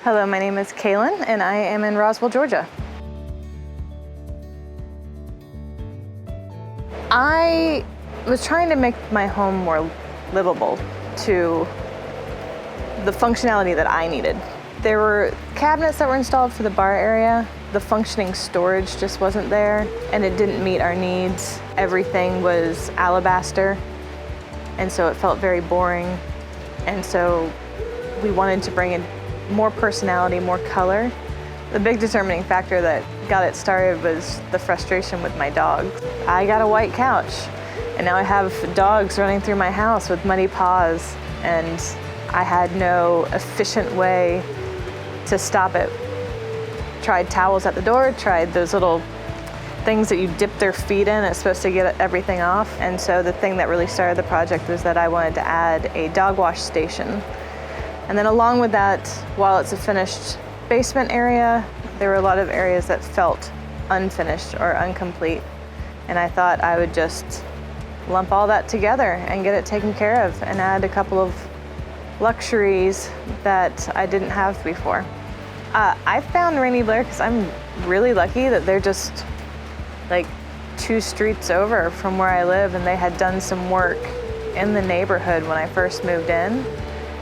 Hello, my name is Kaelen, and I am in Roswell, Georgia. I was trying to make my home more livable to the functionality that I needed. There were cabinets that were installed for the bar area. The functioning storage just wasn't there, and it didn't meet our needs. Everything was alabaster, and so it felt very boring. And so we wanted to bring in more personality, more color. The big determining factor that got it started was the frustration with my dog. I got a white couch, and now I have dogs running through my house with muddy paws, and I had no efficient way to stop it. Tried towels at the door, tried those little things that you dip their feet in. It's supposed to get everything off. And so the thing that really started the project was that I wanted to add a dog wash station. And then along with that, while it's a finished basement area, there were a lot of areas that felt unfinished or incomplete. And I thought I would just lump all that together and get it taken care of and add a couple of luxuries that I didn't have before. I found Ranney Blair because I'm really lucky that they're just like 2 streets over from where I live, and they had done some work in the neighborhood when I first moved in,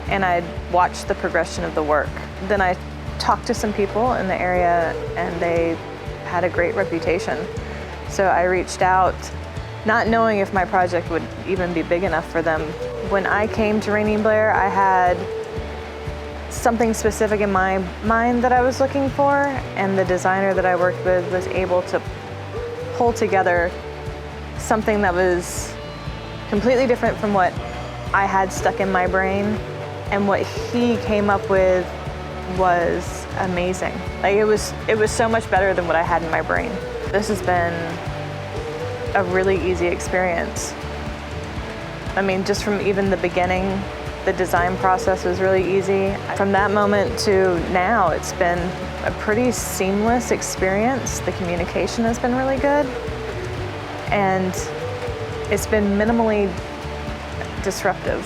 and I'd watched the progression of the work. Then I talked to some people in the area, and they had a great reputation. So I reached out, not knowing if my project would even be big enough for them. When I came to Ranney Blair, I had something specific in my mind that I was looking for, and the designer that I worked with was able to pull together something that was completely different from what I had stuck in my brain, and what he came up with was amazing. Like it was so much better than what I had in my brain. This has been a really easy experience. I mean, just from even the beginning, the design process was really easy. From that moment to now, it's been a pretty seamless experience. The communication has been really good, and it's been minimally disruptive.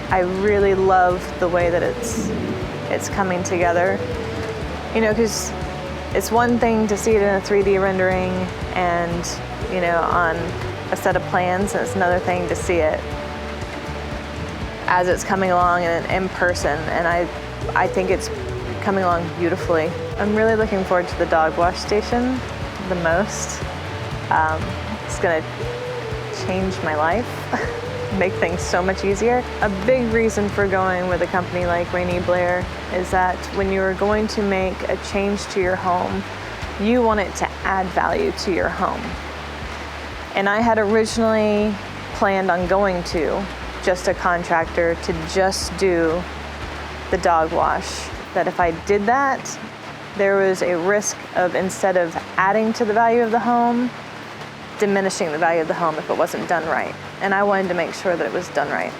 I really love the way that it's coming together. You know, because it's one thing to see it in a 3D rendering and, you know, on a set of plans, and it's another thing to see it as it's coming along in person, and I think it's coming along beautifully. I'm really looking forward to the dog wash station the most. It's gonna change my life, make things so much easier. A big reason for going with a company like Ranney Blair is that when you're going to make a change to your home, you want it to add value to your home. And I had originally planned on going to just a contractor to just do the dog wash. That if I did that, there was a risk of, instead of adding to the value of the home, diminishing the value of the home if it wasn't done right. And I wanted to make sure that it was done right.